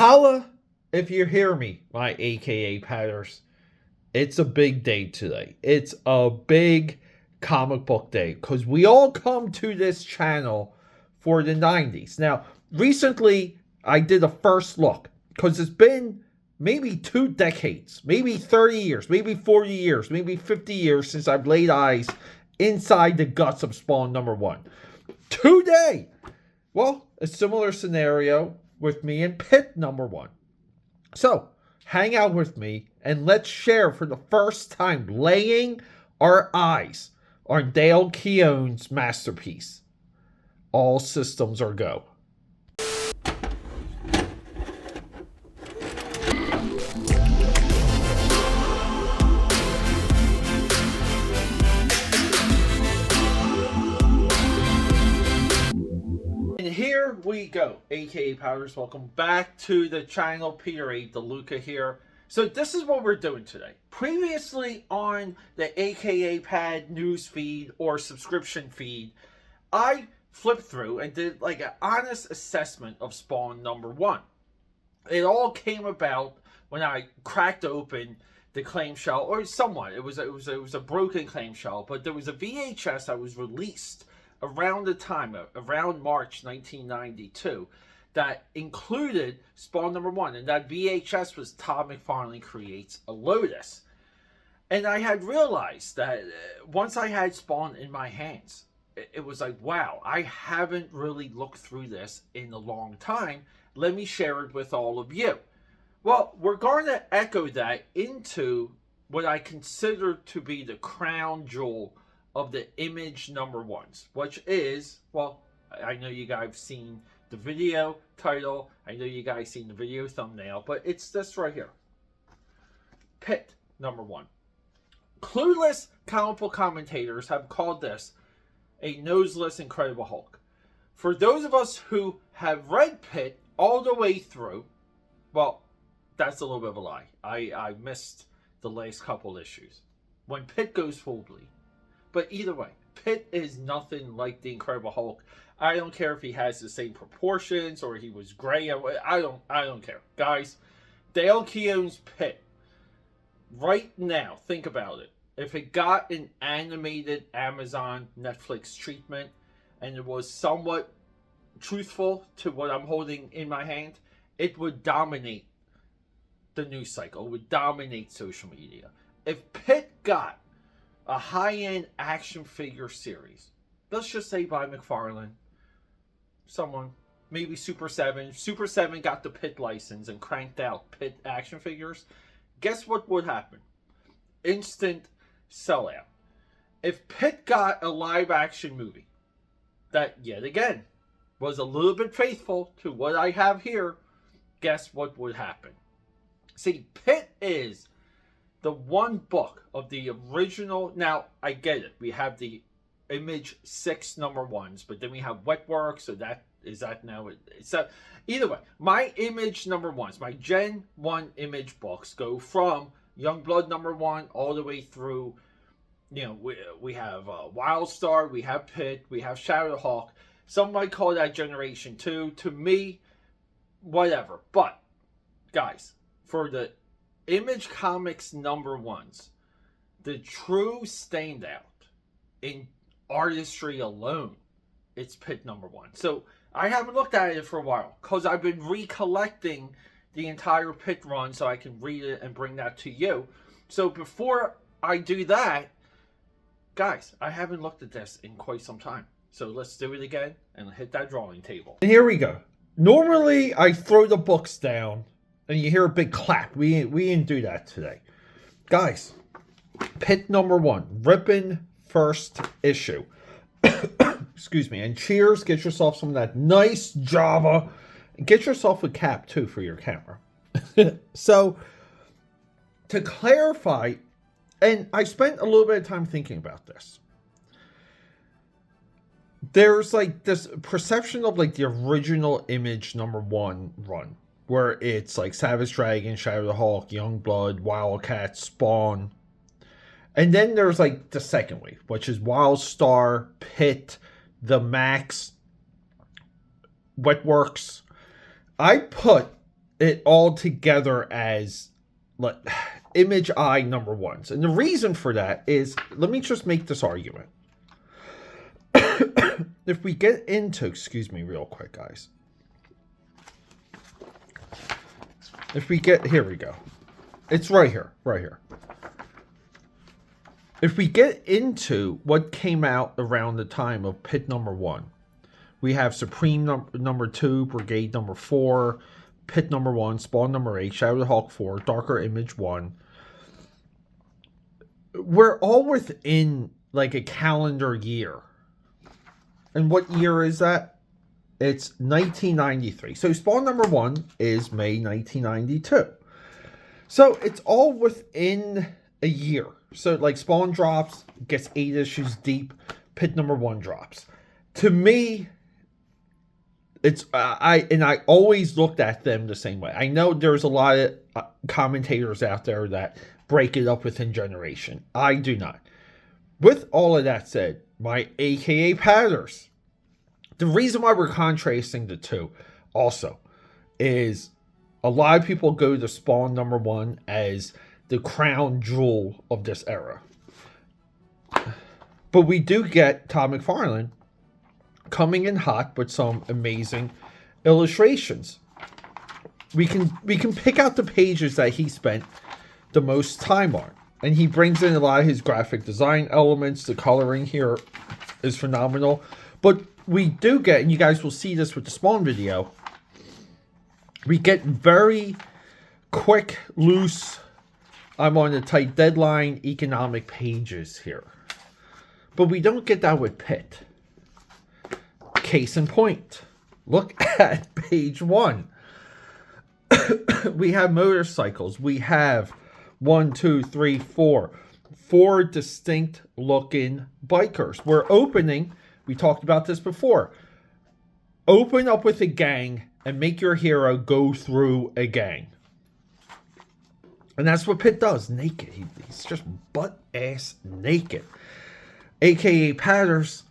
Holla if you hear me, my AKA patters. It's a big day today. It's a big comic book day because we all come to this channel for the 90s. Now, recently I did a first look because it's been maybe 2 decades, maybe 30 years, maybe 40 years, maybe 50 years since I've laid eyes inside the guts of Spawn #1. Today, well, a similar scenario with me and PITT #1. So, hang out with me and let's share for the first time laying our eyes on Dale KEOWNS' masterpiece. All systems are go. And here we go, AKA Powders. Welcome back to the channel. Peter A. DeLuca here. So this is what we're doing today. Previously on the AKAPAD news feed or subscription feed, I flipped through and did like an honest assessment of Spawn #1. It all came about when I cracked open the clamshell, or somewhat. It was a broken clamshell, but there was a VHS that was released around the time, around March 1992, that included Spawn #1, and that VHS was Todd McFarlane Creates a Lotus. And I had realized that once I had Spawn in my hands, it was like, wow, I haven't really looked through this in a long time. Let me share it with all of you. Well, we're going to echo that into what I consider to be the crown jewel of the Image #1s, which is, well, I know you guys have seen the video title, I know you guys seen the video thumbnail, but it's this right here. PITT #1. Clueless comic book commentators have called this a noseless Incredible Hulk. For those of us who have read PITT all the way through, well, that's a little bit of a lie. I missed the last couple issues when PITT goes full bleed. But either way, PITT is nothing like the Incredible Hulk. I don't care if he has the same proportions or he was gray. I don't care. Guys, Dale KEOWNS' PITT, right now, think about it. If it got an animated Amazon Netflix treatment and it was somewhat truthful to what I'm holding in my hand, it would dominate the news cycle. It would dominate social media. If PITT got a high-end action figure series, let's just say by McFarlane, someone, maybe Super 7. Super 7 got the PITT license and cranked out PITT action figures. Guess what would happen? Instant sellout. If PITT got a live-action movie that, yet again, was a little bit faithful to what I have here, guess what would happen? See, PITT is the one book of the original. Now, I get it. We have the Image 6 #1s, but then we have Wetworks, so that is that now. So, either way, my Image #1s, my Gen 1 Image books go from Youngblood #1 all the way through, you know, we have Wildstar, we have PITT, we have Shadowhawk. Some might call that Generation 2. To me, whatever. But, guys, for the Image Comics #1s, the true standout in artistry alone, it's PITT #1. So I haven't looked at it for a while because I've been recollecting the entire PITT run so I can read it and bring that to you. So before I do that, guys, I haven't looked at this in quite some time. So let's do it again and hit that drawing table. And here we go. Normally I throw the books down and you hear a big clap. We didn't do that today. Guys, PITT #1, ripping first issue. Excuse me. And cheers, get yourself some of that nice Java. And get yourself a cap, too, for your camera. So, to clarify, and I spent a little bit of time thinking about this. There's like this perception of like the original Image #1 run, where it's like Savage Dragon, Shadowhawk, Youngblood, Wildcat, Spawn. And then there's like the second wave, which is Wildstar, PITT, The Max, Wetworks. I put it all together as like image eye number ones. And the reason for that is, let me just make this argument. If we get into, excuse me real quick, guys. If we get, here we go. It's right here, right here. If we get into what came out around the time of PITT number 1, we have Supreme number 2, Brigade number 4, PITT number 1, Spawn number 8, Shadow the Hawk 4, Darker Image 1. We're all within like a calendar year. And what year is that? It's 1993. So Spawn number 1 is May 1992. So it's all within a year. So like Spawn drops, gets 8 issues deep, PITT number 1 drops. To me, it's I always looked at them the same way. I know there's a lot of commentators out there that break it up within generation. I do not. With all of that said, my AKA patters, the reason why we're contrasting the two also is a lot of people go to Spawn number 1 as the crown jewel of this era. But we do get Todd McFarlane coming in hot with some amazing illustrations. We can pick out the pages that he spent the most time on. And he brings in a lot of his graphic design elements. The coloring here is phenomenal. But we do get, and you guys will see this with the Spawn video, we get very quick, loose, I'm on a tight deadline, economic pages here. But we don't get that with PITT. Case in point, look at page 1. We have motorcycles. We have 1, 2, 3, 4. 4 distinct looking bikers. We're opening, we talked about this before. Open up with a gang and make your hero go through a gang. And that's what PITT does, naked. He's just butt-ass naked. AKA Patters,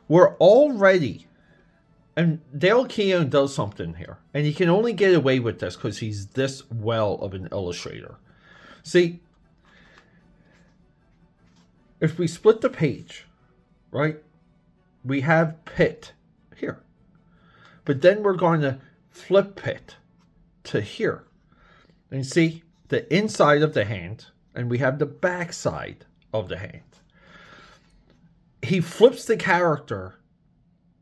we're already, and Dale Keown does something here. And he can only get away with this because he's this well of an illustrator. See, if we split the page, right, we have PITT here. But then we're going to flip PITT to here. And see the inside of the hand, and we have the back side of the hand. He flips the character,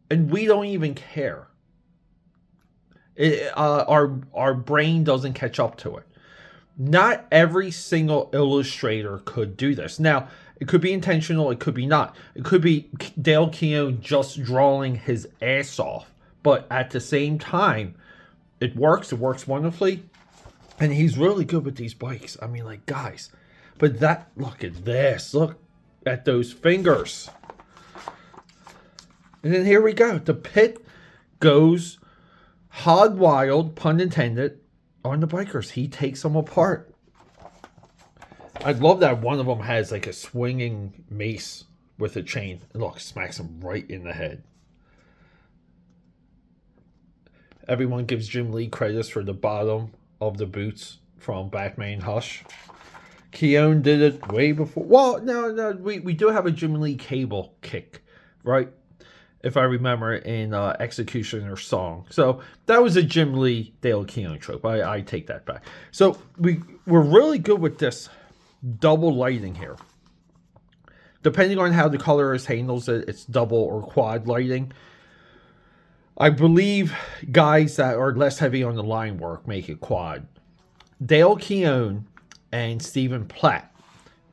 and we don't even care. Our brain doesn't catch up to it. Not every single illustrator could do this. Now, it could be intentional, it could be not. It could be Dale Keown just drawing his ass off. But at the same time, it works wonderfully. And he's really good with these bikes. I mean, like, guys. But that, look at this. Look at those fingers. And then here we go. The PITT goes hog wild, pun intended, on the bikers. He takes them apart. I love that one of them has like a swinging mace with a chain. And look, smacks him right in the head. Everyone gives Jim Lee credits for the bottom of the boots from Batman Hush. Keown did it way before. Well, no, we do have a Jim Lee cable kick, right? If I remember, in Executioner Song. So that was a Jim Lee Dale Keown trope. I take that back. So we're really good with this double lighting here. Depending on how the colorist handles it, it's double or quad lighting. I believe guys that are less heavy on the line work make it quad. Dale Keown and Stephen Platt,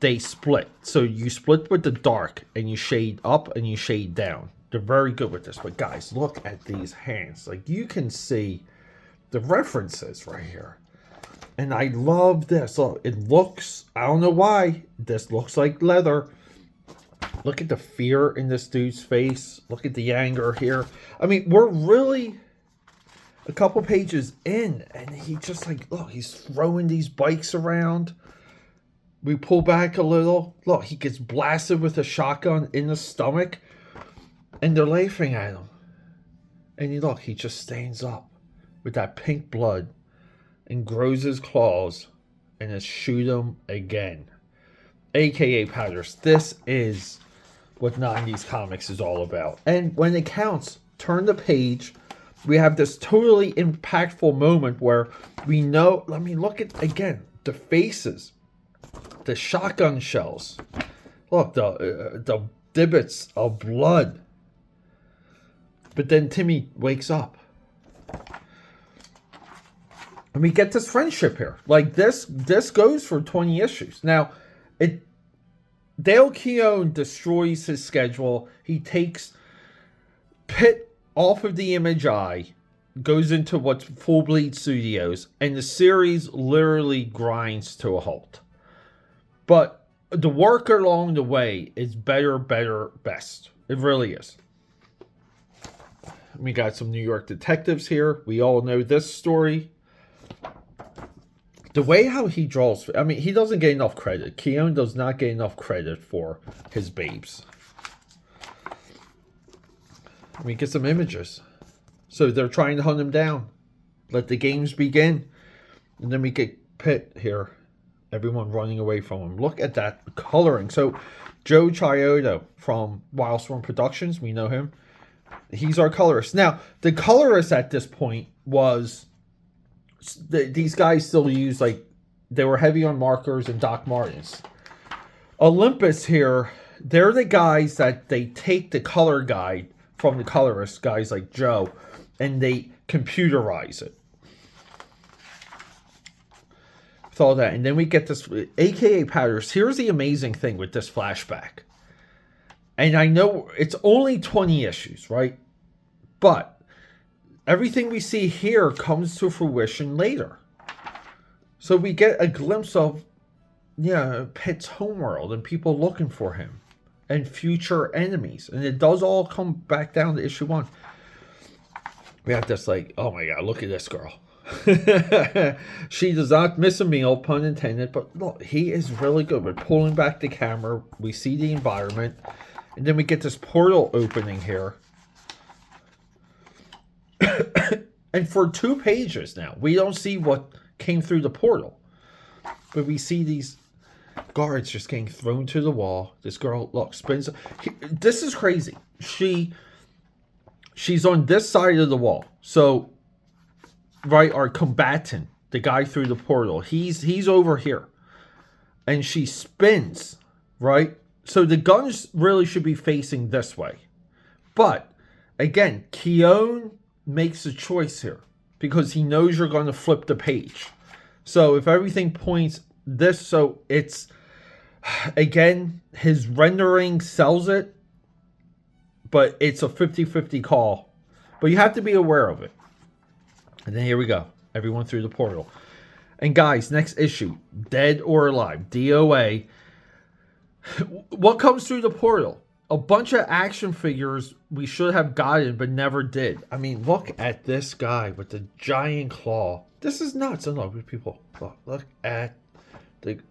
they split. So you split with the dark and you shade up and you shade down. They're very good with this. But guys, look at these hands. Like, you can see the references right here. And I love this. Look, it looks, I don't know why, this looks like leather. Look at the fear in this dude's face. Look at the anger here. I mean, we're really a couple pages in, and he just like, look, he's throwing these bikes around. We pull back a little. Look, he gets blasted with a shotgun in the stomach, and they're laughing at him. And you look, he just stands up with that pink blood and grows his claws and then shoot him again. AKA Powders. This is what 90s comics is all about. And when it counts, turn the page. We have this totally impactful moment where we know, I mean, look at, again, the faces, the shotgun shells. Look, the divots of blood. But then Timmy wakes up. And we get this friendship here. Like, this goes for 20 issues. Now, Dale Keown destroys his schedule. He takes PITT off of the Image Eye, goes into what's Full Bleed Studios, and the series literally grinds to a halt. But the work along the way is better, best. It really is. We got some New York detectives here. We all know this story. The way how he draws, I mean, he doesn't get enough credit. Keown does not get enough credit for his babes. We get some images. So they're trying to hunt him down. Let the games begin. And then we get PITT here. Everyone running away from him. Look at that coloring. So Joe Chiodo from Wildstorm Productions, we know him. He's our colorist. Now, the colorist at this point was... these guys still use, like, they were heavy on markers and Doc Martens. Olympus here, they're the guys that they take the color guide from the colorist, guys like Joe, and they computerize it. With all that. And then we get this, AKA Powders. Here's the amazing thing with this flashback. And I know it's only 20 issues, right? But everything we see here comes to fruition later. So we get a glimpse of, yeah, PITT's homeworld and people looking for him and future enemies. And it does all come back down to issue 1. We have this, like, oh my God, look at this girl. She does not miss a meal, pun intended. But look, he is really good. We're pulling back the camera. We see the environment. And then we get this portal opening here. And for 2 pages now, we don't see what came through the portal. But we see these guards just getting thrown to the wall. This girl, look, spins. This is crazy. She's on this side of the wall. So, right, our combatant, the guy through the portal, he's over here. And she spins, right? So the guns really should be facing this way. But, again, Keown makes a choice here because he knows you're going to flip the page. So if everything points this, so it's, again, his rendering sells it, but it's a 50-50 call. But you have to be aware of it. And then here we go. Everyone through the portal. And guys, next issue, Dead or Alive, DOA. What comes through the portal? A bunch of action figures we should have gotten but never did. I mean, look at this guy with the giant claw. This is nuts. And look, people, look at the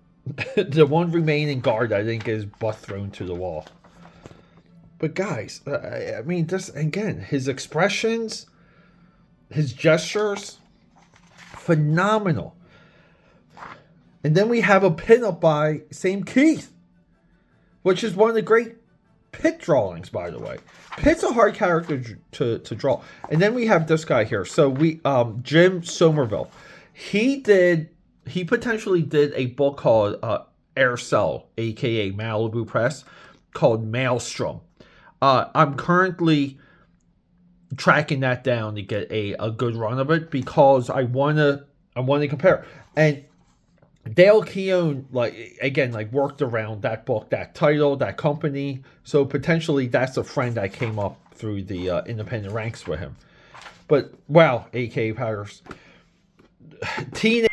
the one remaining guard I think is butt thrown to the wall. But guys, I mean, this, again, his expressions, his gestures, phenomenal. And then we have a pinup by Sam Keith, which is one of the great PITT drawings, by the way. PITT's a hard character to draw. And then we have this guy here. So we, Jim Somerville, he potentially did a book called Air Cell, aka Malibu Press, called Maelstrom. I'm currently tracking that down to get a good run of it because I wanna compare. And Dale Keown, worked around that book, that title, that company. So potentially that's a friend that came up through the independent ranks with him. But wow, AKA Powders. Teenage